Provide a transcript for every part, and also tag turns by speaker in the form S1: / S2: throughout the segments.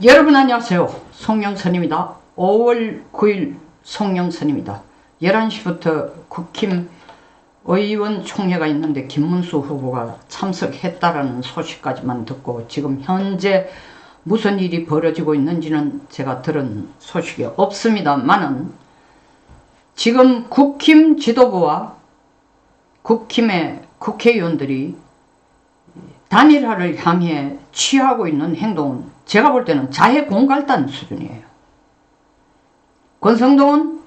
S1: 여러분 안녕하세요. 송영선입니다. 5월 9일 송영선입니다. 11시부터 국힘 의원총회가 있는데 김문수 후보가 참석했다라는 소식까지만 듣고 지금 현재 무슨 일이 벌어지고 있는지는 제가 들은 소식이 없습니다만은 지금 국힘 지도부와 국힘의 국회의원들이 단일화를 향해 취하고 있는 행동은 제가 볼 때는 자해 공갈단 수준이에요. 권성동은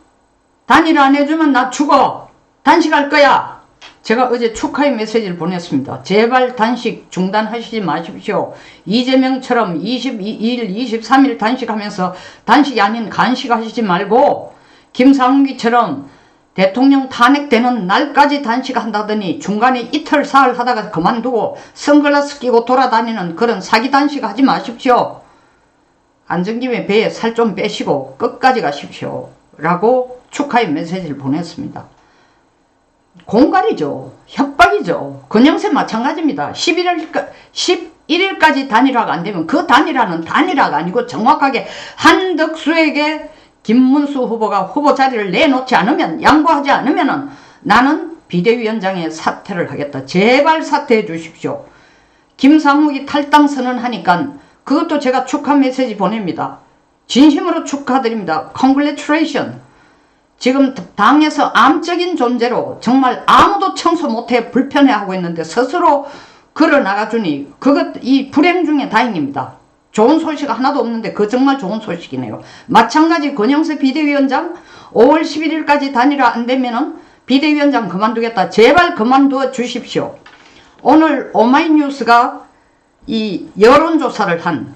S1: 단일화 안 해주면 나 죽어. 단식할 거야. 제가 어제 축하의 메시지를 보냈습니다. 제발 단식 중단하시지 마십시오. 이재명처럼 22일, 23일 단식하면서 단식이 아닌 간식하시지 말고 김상욱이처럼 대통령 탄핵되는 날까지 단식한다더니 중간에 이틀 사흘 하다가 그만두고 선글라스 끼고 돌아다니는 그런 사기 단식 하지 마십시오. 안정김에 배에 살 좀 빼시고 끝까지 가십시오. 라고 축하의 메시지를 보냈습니다. 공갈이죠. 협박이죠. 권영세 마찬가지입니다. 11일까지 단일화가 안 되면 그 단일화는 단일화가 아니고 정확하게 한덕수에게 김문수 후보가 후보 자리를 내놓지 않으면, 양보하지 않으면 나는 비대위원장에 사퇴를 하겠다. 제발 사퇴해 주십시오. 김상욱이 탈당 선언하니까 그것도 제가 축하 메시지 보냅니다. 진심으로 축하드립니다. Congratulation. 지금 당에서 암적인 존재로 정말 아무도 청소 못해 불편해하고 있는데 스스로 걸어나가주니 이 불행 중에 다행입니다. 좋은 소식 하나도 없는데 그 정말 좋은 소식이네요. 마찬가지 권영세 비대위원장 5월 11일까지 단일화 안 되면은 비대위원장 그만두겠다. 제발 그만두어 주십시오. 오늘 오마이뉴스가 이 여론조사를 한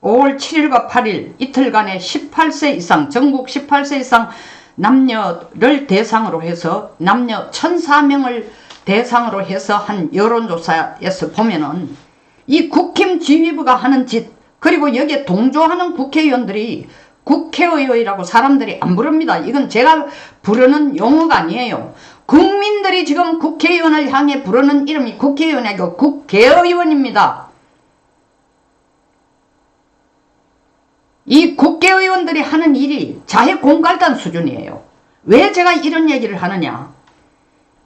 S1: 5월 7일과 8일 이틀간의 18세 이상 전국 18세 이상 남녀를 대상으로 해서 남녀 1004명을 대상으로 해서 한 여론조사에서 보면은 이 국힘 지휘부가 하는 짓 그리고 여기에 동조하는 국회의원들이 국회의원이라고 사람들이 안 부릅니다. 이건 제가 부르는 용어가 아니에요. 국민들이 지금 국회의원을 향해 부르는 이름이 국회의원이 아니고 국회의원입니다. 이 국회의원들이 하는 일이 자해 공갈단 수준이에요. 왜 제가 이런 얘기를 하느냐.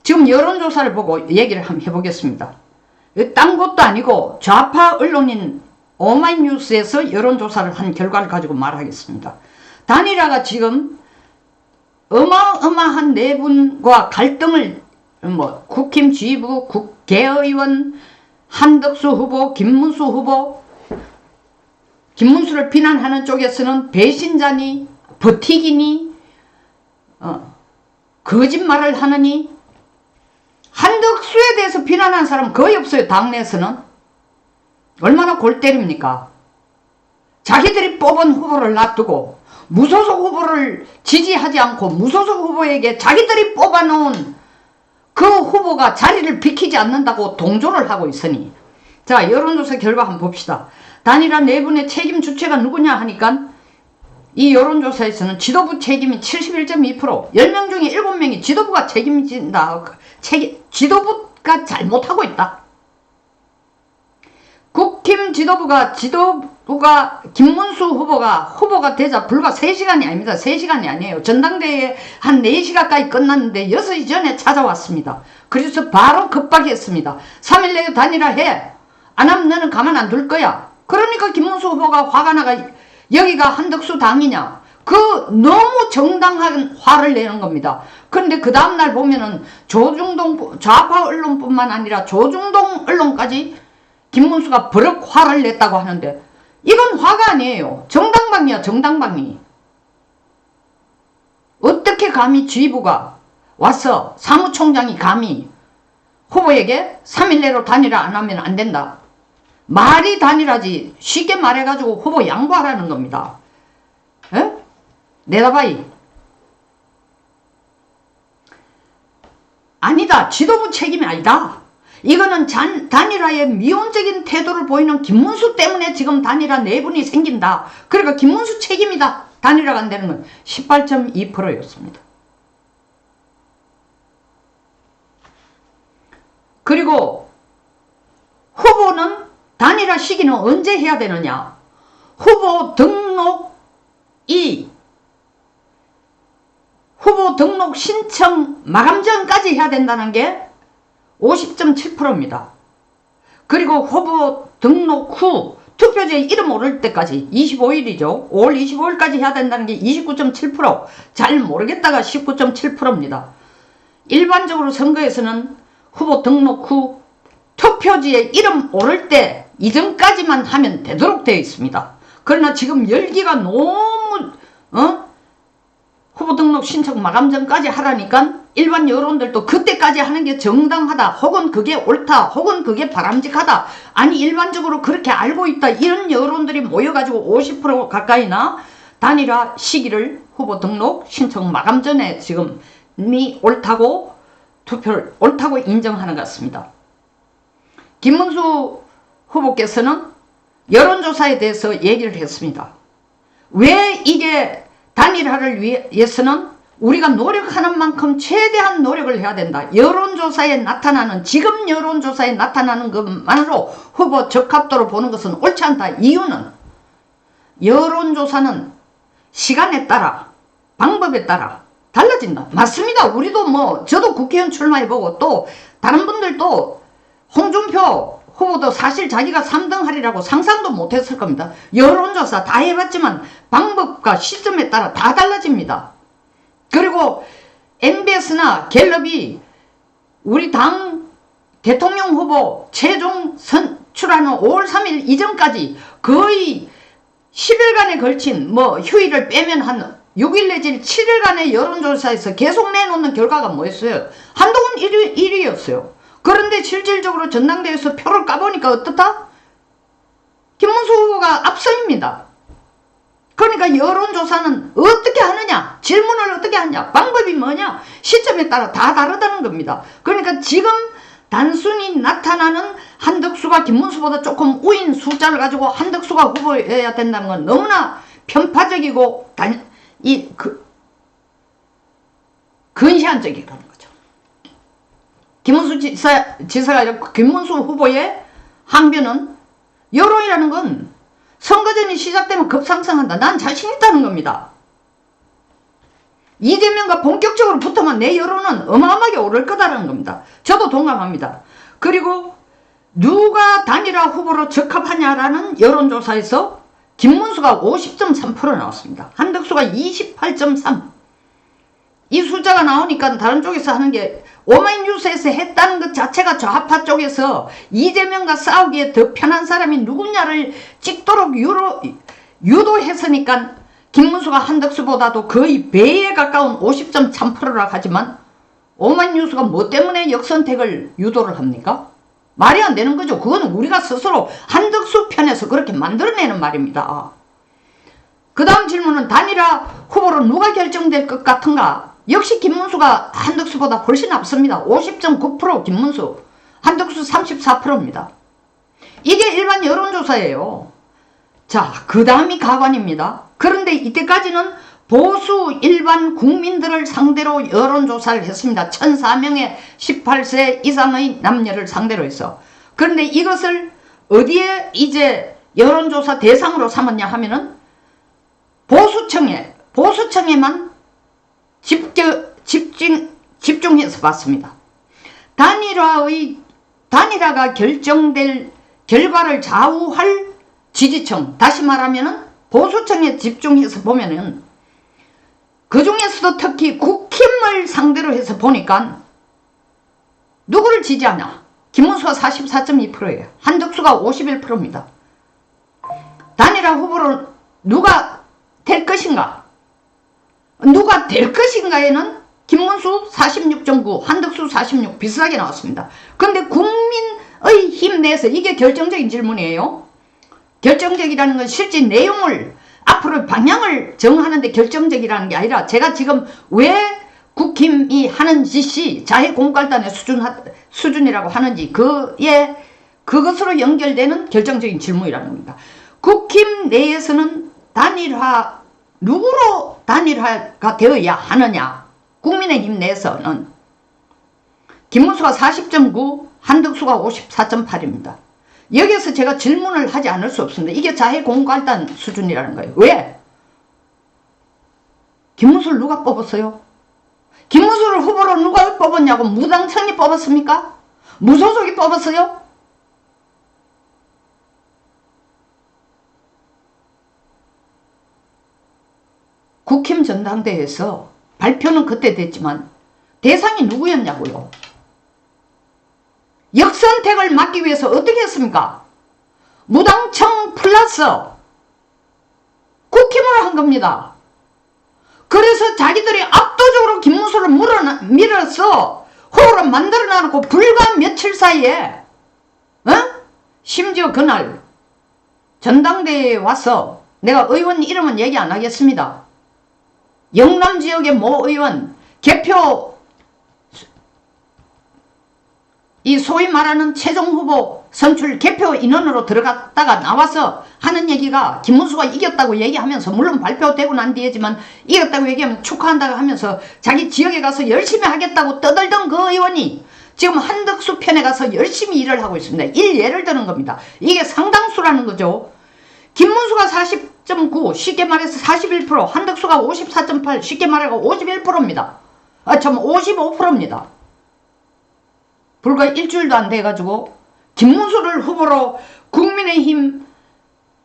S1: 지금 여론조사를 보고 얘기를 한번 해보겠습니다. 딴 것도 아니고 좌파 언론인 오마이뉴스에서 여론조사를 한 결과를 가지고 말하겠습니다. 단일화가 지금 어마어마한 내분과 갈등을 국힘 지휘부, 국회의원, 한덕수 후보, 김문수 후보, 김문수를 비난하는 쪽에서는 배신자니 버티기니 거짓말을 하느니 한덕수에 대해서 비난하는 사람 거의 없어요. 당내에서는. 얼마나 골 때립니까? 자기들이 뽑은 후보를 놔두고 무소속 후보를 지지하지 않고 무소속 후보에게 자기들이 뽑아놓은 그 후보가 자리를 비키지 않는다고 동조를 하고 있으니 자 여론조사 결과 한번 봅시다. 단일화 내분의 책임 주체가 누구냐 하니까 이 여론조사에서는 지도부 책임이 71.2% 10명 중에 7명이 지도부가 책임진다. 지도부가 잘못하고 있다. 국힘 지도부가 김문수 후보가 되자 불과 3시간이 아닙니다. 3시간이 아니에요. 전당대회 한 4시 가까이 끝났는데 6시 전에 찾아왔습니다. 그래서 바로 급박했습니다. 3일 내에 단일화해. 안 하면 너는 가만 안 둘 거야. 그러니까 김문수 후보가 화가 나가 여기가 한덕수 당이냐. 그 너무 정당한 화를 내는 겁니다. 그런데 그 다음날 보면은 조중동 좌파 언론뿐만 아니라 조중동 언론까지 김문수가 버럭 화를 냈다고 하는데 이건 화가 아니에요. 정당방위야 정당방위. 어떻게 감히 지휘부가 와서 사무총장이 감히 후보에게 3일 내로 단일화 안 하면 안 된다. 말이 단일화지 쉽게 말해가지고 후보 양보하라는 겁니다. 에? 내다봐이. 아니다. 지도부 책임이 아니다. 이거는 단일화의 미온적인 태도를 보이는 김문수 때문에 지금 단일화 내분이 생긴다. 그러니까 김문수 책임이다. 단일화가 안 되는 건 18.2%였습니다. 그리고 후보는 단일화 시기는 언제 해야 되느냐. 후보 등록 신청 마감 전까지 해야 된다는 게 50.7%입니다. 그리고 후보 등록 후 투표지에 이름 오를 때까지 25일이죠. 5월 25일까지 해야 된다는 게 29.7%, 잘 모르겠다가 19.7%입니다. 일반적으로 선거에서는 후보 등록 후 투표지에 이름 오를 때 이전까지만 하면 되도록 되어 있습니다. 그러나 지금 열기가 너무 후보 등록 신청 마감 전까지 하라니까 일반 여론들도 그때까지 하는 게 정당하다, 혹은 그게 옳다, 혹은 그게 바람직하다, 아니 일반적으로 그렇게 알고 있다, 이런 여론들이 모여가지고 50% 가까이나 단일화 시기를 후보 등록 신청 마감 전에 지금 이미 옳다고 투표를 옳다고 인정하는 것 같습니다. 김문수 후보께서는 여론조사에 대해서 얘기를 했습니다. 왜 이게 단일화를 위해서는 우리가 노력하는 만큼 최대한 노력을 해야 된다. 여론조사에 나타나는, 지금 여론조사에 나타나는 것만으로 후보 적합도를 보는 것은 옳지 않다. 이유는 여론조사는 시간에 따라, 방법에 따라 달라진다. 맞습니다. 우리도 저도 국회의원 출마해보고 또 다른 분들도 홍준표 후보도 사실 자기가 3등 하리라고 상상도 못했을 겁니다. 여론조사 다 해봤지만 방법과 시점에 따라 다 달라집니다. 그리고 MBS나 갤럽이 우리 당 대통령 후보 최종 선출하는 5월 3일 이전까지 거의 10일간에 걸친 휴일을 빼면 한 6일 내지 7일간의 여론조사에서 계속 내놓는 결과가 뭐였어요? 한동훈 1위였어요. 그런데 실질적으로 전당대회에서 표를 까보니까 어떻다? 김문수 후보가 앞서입니다. 그러니까 여론조사는 어떻게 하느냐, 질문을 어떻게 하느냐, 방법이 뭐냐, 시점에 따라 다 다르다는 겁니다. 그러니까 지금 단순히 나타나는 한덕수가 김문수보다 조금 우인 숫자를 가지고 한덕수가 후보여야 된다는 건 너무나 편파적이고 근시안적이라는 거죠. 김문수 지사가 김문수 후보의 항변은 여론이라는 건 선거전이 시작되면 급상승한다. 난 자신 있다는 겁니다. 이재명과 본격적으로 붙으면 내 여론은 어마어마하게 오를 거다라는 겁니다. 저도 동감합니다. 그리고 누가 단일화 후보로 적합하냐라는 여론조사에서 김문수가 50.3% 나왔습니다. 한덕수가 28.3%. 이 숫자가 나오니까 다른 쪽에서 하는 게 오마이뉴스에서 했다는 것 자체가 좌파 쪽에서 이재명과 싸우기에 더 편한 사람이 누구냐를 찍도록 유도했으니까 김문수가 한덕수보다도 거의 배에 가까운 50.3%라 하지만 오마이뉴스가 뭐 때문에 역선택을 유도를 합니까? 말이 안 되는 거죠. 그건 우리가 스스로 한덕수 편에서 그렇게 만들어내는 말입니다. 그 다음 질문은 단일화 후보로 누가 결정될 것 같은가? 역시 김문수가 한덕수보다 훨씬 앞섭니다. 50.9% 김문수, 한덕수 34%입니다. 이게 일반 여론조사예요. 자, 그 다음이 가관입니다. 그런데 이때까지는 보수 일반 국민들을 상대로 여론조사를 했습니다. 1004명의 18세 이상의 남녀를 상대로 해서. 그런데 이것을 어디에 이제 여론조사 대상으로 삼았냐 하면은 보수청에만 집중해서 봤습니다. 단일화가 결정될 결과를 좌우할 지지층, 다시 말하면은 보수청에 집중해서 보면은 그 중에서도 특히 국힘을 상대로 해서 보니까 누구를 지지하냐? 김문수가 44.2%예요. 한덕수가 51%입니다. 단일화 후보로 누가 될 것인가? 누가 될 것인가에는 김문수 46.9, 한덕수 46 비슷하게 나왔습니다. 그런데 국민의 힘 내에서 이게 결정적인 질문이에요. 결정적이라는 건 실제 내용을 앞으로 방향을 정하는데 결정적이라는 게 아니라 제가 지금 왜 국힘이 하는 짓이 자해공갈단의 수준이라고 하는지 그것으로 연결되는 결정적인 질문이라는 겁니다. 국힘 내에서는 누구로 단일화가 되어야 하느냐? 국민의힘 내에서는 김문수가 40.9, 한덕수가 54.8입니다. 여기서 제가 질문을 하지 않을 수 없습니다. 이게 자해공갈단 수준이라는 거예요. 왜? 김문수를 누가 뽑았어요? 김문수를 후보로 누가 뽑았냐고. 무당청이 뽑았습니까? 무소속이 뽑았어요? 국힘 전당대회에서 발표는 그때 됐지만 대상이 누구였냐고요. 역선택을 막기 위해서 어떻게 했습니까? 무당청 플러스 국힘으로 한 겁니다. 그래서 자기들이 압도적으로 김문수를 밀어서 호를 만들어 놔놓고 불과 며칠 사이에 심지어 그날 전당대회에 와서, 내가 의원 이름은 얘기 안 하겠습니다. 영남 지역의 모 의원 개표, 이 소위 말하는 최종 후보 선출 개표 인원으로 들어갔다가 나와서 하는 얘기가 김문수가 이겼다고 얘기하면서, 물론 발표되고 난 뒤에지만 이겼다고 얘기하면 축하한다고 하면서 자기 지역에 가서 열심히 하겠다고 떠들던 그 의원이 지금 한덕수 편에 가서 열심히 일을 하고 있습니다. 예를 드는 겁니다. 이게 상당수라는 거죠. 김문수가 40.9, 쉽게 말해서 41%, 한덕수가 54.8, 쉽게 말해서 51%입니다. 참 55%입니다. 불과 일주일도 안 돼가지고 김문수를 후보로 국민의힘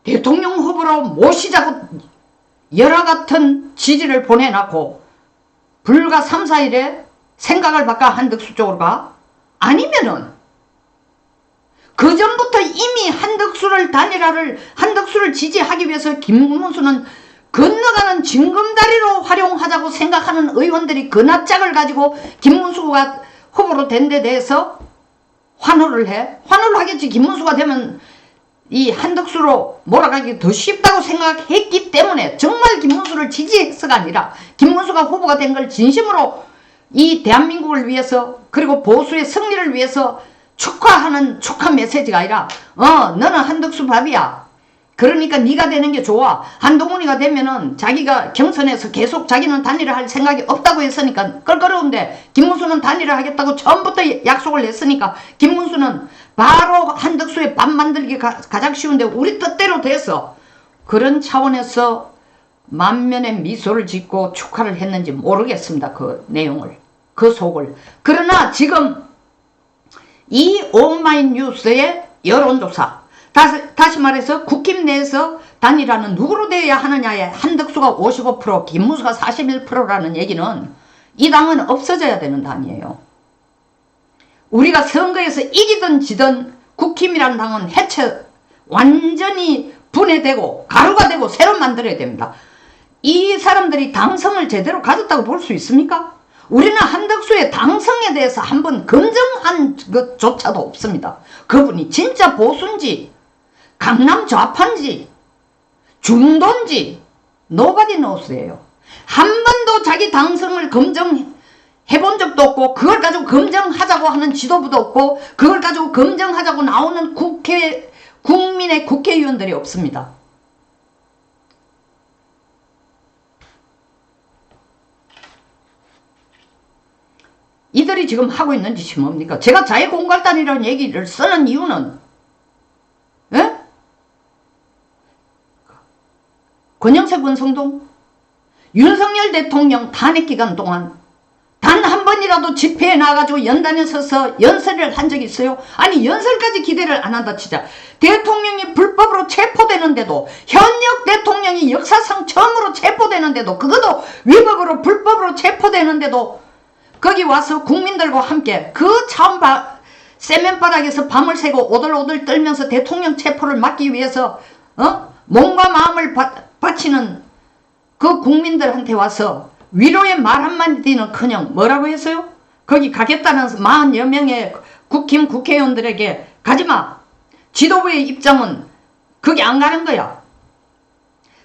S1: 대통령 후보로 모시자고 열화 같은 지지를 보내놨고, 불과 3, 4일에 생각을 바꿔 한덕수 쪽으로 가? 아니면은 그 전부터 이미 한덕수를 지지하기 위해서 김문수는 건너가는 징검다리로 활용하자고 생각하는 의원들이 그 낯짝을 가지고 김문수가 후보로 된 데 대해서 환호를 해? 환호를 하겠지. 김문수가 되면 이 한덕수로 몰아가기 더 쉽다고 생각했기 때문에, 정말 김문수를 지지해서가 아니라 김문수가 후보가 된 걸 진심으로 이 대한민국을 위해서, 그리고 보수의 승리를 위해서 축하하는 축하 메시지가 아니라 너는 한덕수 밥이야. 그러니까 네가 되는 게 좋아. 한동훈이가 되면은 자기가 경선에서 계속 자기는 단일을 할 생각이 없다고 했으니까 껄끄러운데, 김문수는 단일을 하겠다고 처음부터 약속을 냈으니까 김문수는 바로 한덕수의 밥 만들기가 가장 쉬운데 우리 뜻대로 됐어. 그런 차원에서 만면의 미소를 짓고 축하를 했는지 모르겠습니다. 그 내용을, 그 속을. 그러나 지금 이 오마이뉴스의 여론조사, 다시 말해서 국힘 내에서 단일화는 누구로 되어야 하느냐에 한덕수가 55%, 김문수가 41%라는 얘기는 이 당은 없어져야 되는 당이에요. 우리가 선거에서 이기든 지든 국힘이라는 당은 완전히 분해되고 가루가 되고 새로 만들어야 됩니다. 이 사람들이 당성을 제대로 가졌다고 볼 수 있습니까? 우리는 한덕수의 당성에 대해서 한번 검증한 것조차도 없습니다. 그분이 진짜 보수인지 강남 좌파인지 중도인지 nobody knows예요. 한 번도 자기 당성을 검증해본 적도 없고, 그걸 가지고 검증하자고 하는 지도부도 없고, 그걸 가지고 검증하자고 나오는 국민의 국회의원들이 없습니다. 이들이 지금 하고 있는 짓이 뭡니까? 제가 자해공갈단이라는 얘기를 쓰는 이유는, 권영세 권성동, 윤석열 대통령 탄핵기간 동안 단 한 번이라도 집회에 나가지고 연단에 서서 연설을 한 적이 있어요? 아니, 연설까지 기대를 안 한다 치자. 대통령이 불법으로 체포되는데도, 현역 대통령이 역사상 처음으로 체포되는데도, 그것도 위법으로 불법으로 체포되는데도 거기 와서 국민들과 함께 그 차원 세면바닥에서 밤을 새고 오들오들 떨면서 대통령 체포를 막기 위해서 몸과 마음을 바치는 그 국민들한테 와서 위로의 말 한마디는커녕 뭐라고 했어요? 거기 가겠다는 40여 명의 국힘 국회의원들에게 가지마. 지도부의 입장은 거기 안 가는 거야.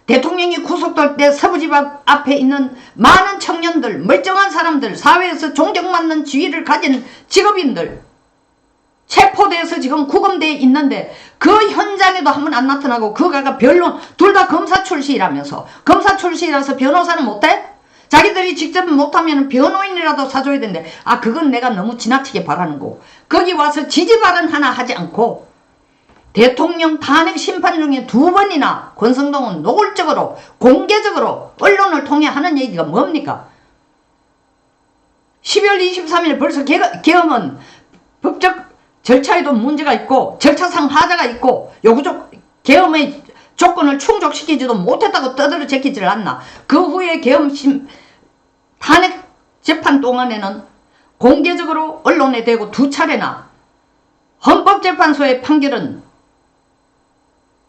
S1: 대통령이 구속될 때 서부집 앞에 있는 많은 청년들, 멀쩡한 사람들, 사회에서 존경받는 지위를 가진 직업인들 체포돼서 지금 구금대에 있는데 그 현장에도 한 번 안 나타나고, 그가 변론, 둘 다 검사 출신이라면서, 검사 출신이라서 변호사는 못해? 자기들이 직접 못하면 변호인이라도 사줘야 되는데, 그건 내가 너무 지나치게 바라는 거고, 거기 와서 지지 발언 하나 하지 않고 대통령 탄핵 심판 중에 2번이나 권성동은 노골적으로 공개적으로 언론을 통해 하는 얘기가 뭡니까? 12월 23일 벌써 계엄은 법적 절차에도 문제가 있고 절차상 하자가 있고 계엄의 조건을 충족시키지도 못했다고 떠들어 제끼질 않나. 그 후에 탄핵 재판 동안에는 공개적으로 언론에 대고 2차례나 헌법재판소의 판결은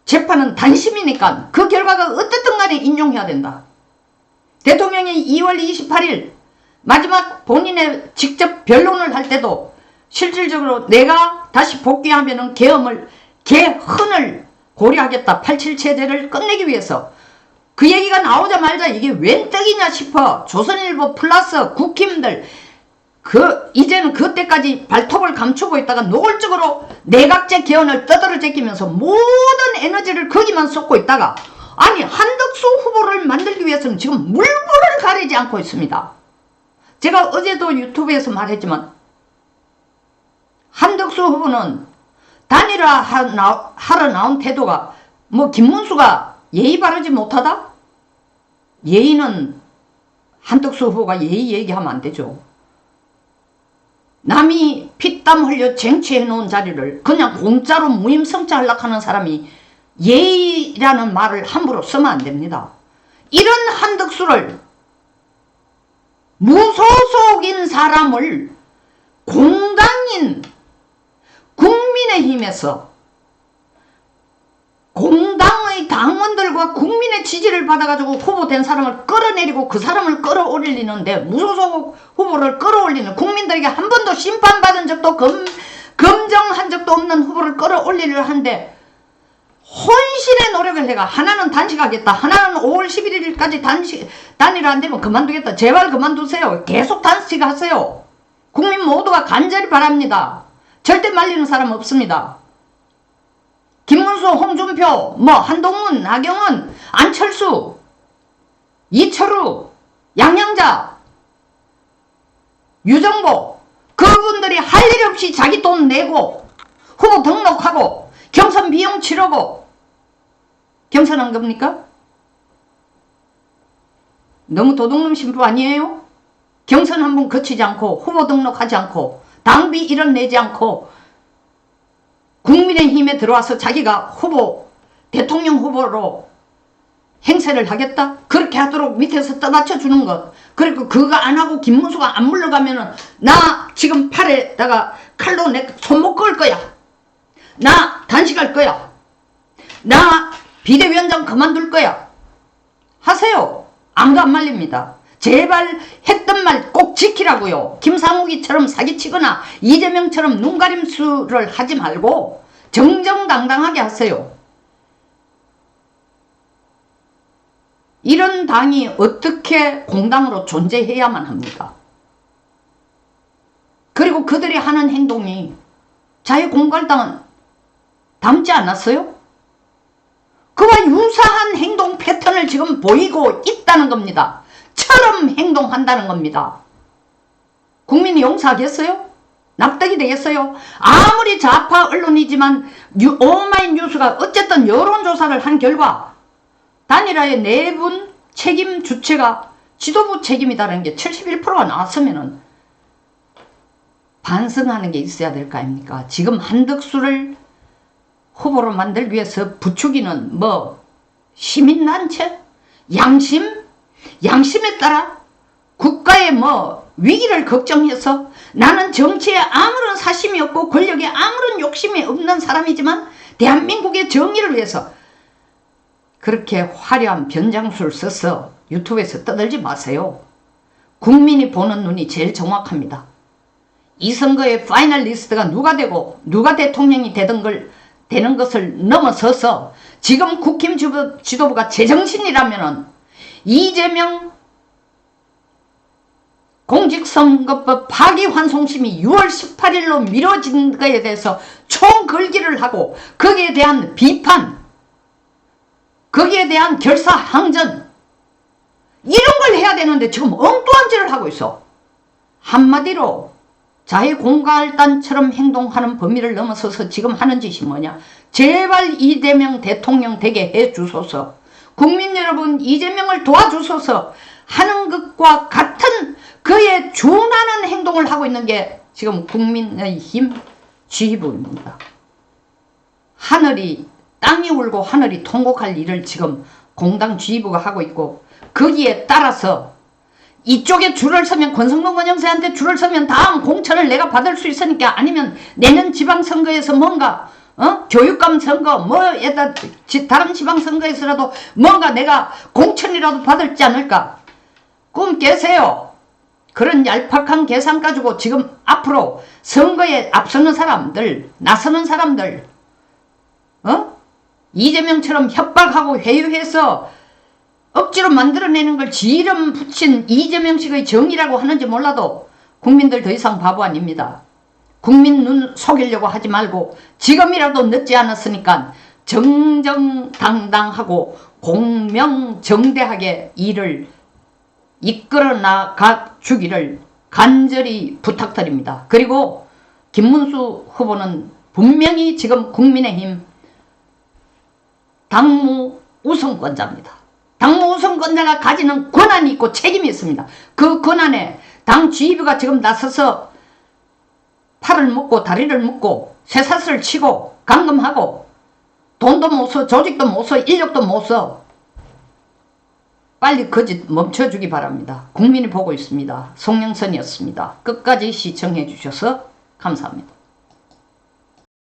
S1: 재판은 단심이니까 그 결과가 어떻든 간에 인용해야 된다. 대통령이 2월 28일 마지막 본인의 직접 변론을 할 때도 실질적으로 내가 다시 복귀하면은 개헌을 고려하겠다. 87 체제를 끝내기 위해서. 그 얘기가 나오자마자 이게 웬 떡이냐 싶어 조선일보 플러스 국힘들 이제는 그때까지 발톱을 감추고 있다가 노골적으로 내각제 개헌을 떠들어 제끼면서 모든 에너지를 거기만 쏟고 있다가 아니 한덕수 후보를 만들기 위해서는 지금 물불을 가리지 않고 있습니다. 제가 어제도 유튜브에서 말했지만 한덕수 후보는 단일화하러 나온 태도가 뭐 김문수가 예의 바르지 못하다? 예의는 한덕수 후보가 예의 얘기하면 안 되죠. 남이 피땀 흘려 쟁취해 놓은 자리를 그냥 공짜로 무임승차 하려고 하는 사람이 예의라는 말을 함부로 쓰면 안 됩니다. 이런 한덕수를 무소속인 사람을 공당인 국민의힘에서 공당의 당원들과 국민의 지지를 받아가지고 후보된 사람을 끌어내리고 그 사람을 끌어올리는데 무소속 후보를 끌어올리는 국민들에게 한 번도 심판받은 적도 검증한 적도 없는 후보를 끌어올리려 하는데 혼신의 노력을 해가 하나는 단식하겠다. 하나는 5월 11일까지 단일화 안 되면 그만두겠다. 제발 그만두세요. 계속 단식하세요. 국민 모두가 간절히 바랍니다. 절대 말리는 사람 없습니다. 김문수, 홍준표, 한동훈, 나경원, 안철수, 이철우, 양양자, 유정보 그분들이 할 일 없이 자기 돈 내고 후보 등록하고 경선 비용 치르고 경선한 겁니까? 너무 도둑놈 신부 아니에요? 경선 한 번 거치지 않고 후보 등록하지 않고 당비 1원 내지 않고 국민의힘에 들어와서 자기가 대통령 후보로 행세를 하겠다? 그렇게 하도록 밑에서 떠받쳐 주는 것. 그리고 그거 안 하고 김문수가 안 물러가면은 나 지금 팔에다가 칼로 내 손목 그을 거야. 나 단식할 거야. 나 비대위원장 그만둘 거야. 하세요. 아무도 안 말립니다. 제발 했던 말 꼭 지키라고요. 김상욱이처럼 사기치거나 이재명처럼 눈가림수를 하지 말고 정정당당하게 하세요. 이런 당이 어떻게 공당으로 존재해야만 합니까? 그리고 그들이 하는 행동이 자유공갈당은 닮지 않았어요? 그와 유사한 행동 패턴을 지금 보이고 있다는 겁니다. 처럼 행동한다는 겁니다. 국민이 용서하겠어요? 납득이 되겠어요? 아무리 좌파 언론이지만 오마이뉴스가 어쨌든 여론조사를 한 결과 단일화의 내분 책임 주체가 지도부 책임이다라는 게 71%가 나왔으면은 반성하는 게 있어야 될 거 아닙니까? 지금 한덕수를 후보로 만들기 위해서 부추기는 시민단체? 양심에 따라 국가의 위기를 걱정해서 나는 정치에 아무런 사심이 없고 권력에 아무런 욕심이 없는 사람이지만 대한민국의 정의를 위해서 그렇게 화려한 변장수를 써서 유튜브에서 떠들지 마세요. 국민이 보는 눈이 제일 정확합니다. 이 선거의 파이널 리스트가 누가 되고 누가 대통령이 되는 것을 넘어서서 지금 국힘 지도부가 제정신이라면은 이재명 공직선거법 파기환송심이 6월 18일로 미뤄진 것에 대해서 총걸기를 하고 거기에 대한 비판, 거기에 대한 결사항전 이런 걸 해야 되는데 지금 엉뚱한 짓을 하고 있어. 한마디로 자해공갈단처럼 행동하는 범위를 넘어서서 지금 하는 짓이 뭐냐? 제발 이재명 대통령 되게 해주소서. 국민 여러분, 이재명을 도와주소서. 하는 것과 같은 그에 준하는 행동을 하고 있는 게 지금 국민의힘 지휘부입니다. 하늘이, 땅이 울고 하늘이 통곡할 일을 지금 공당 지휘부가 하고 있고, 거기에 따라서 이쪽에 줄을 서면, 권성동 권영세한테 줄을 서면 다음 공천을 내가 받을 수 있으니까, 아니면 내년 지방선거에서 뭔가 교육감 선거 뭐에다 다른 지방선거에서라도 뭔가 내가 공천이라도 받을지 않을까 꿈 깨세요. 그런 얄팍한 계산 가지고 지금 앞으로 선거에 앞서는 사람들, 나서는 사람들, 이재명처럼 협박하고 회유해서 억지로 만들어내는 걸 지 이름 붙인 이재명식의 정의라고 하는지 몰라도 국민들 더 이상 바보 아닙니다. 국민 눈 속이려고 하지 말고 지금이라도 늦지 않았으니까 정정당당하고 공명정대하게 일을 이끌어 나가 주기를 간절히 부탁드립니다. 그리고 김문수 후보는 분명히 지금 국민의힘 당무 우선권자입니다. 당무 우선권자가 가지는 권한이 있고 책임이 있습니다. 그 권한에 당 지휘부가 지금 나서서 팔을 묶고 다리를 묶고 쇠사슬을 치고 감금하고 돈도 못 써, 조직도 못 써, 인력도 못 써. 빨리 거짓 멈춰주기 바랍니다. 국민이 보고 있습니다. 송영선이었습니다. 끝까지 시청해 주셔서 감사합니다.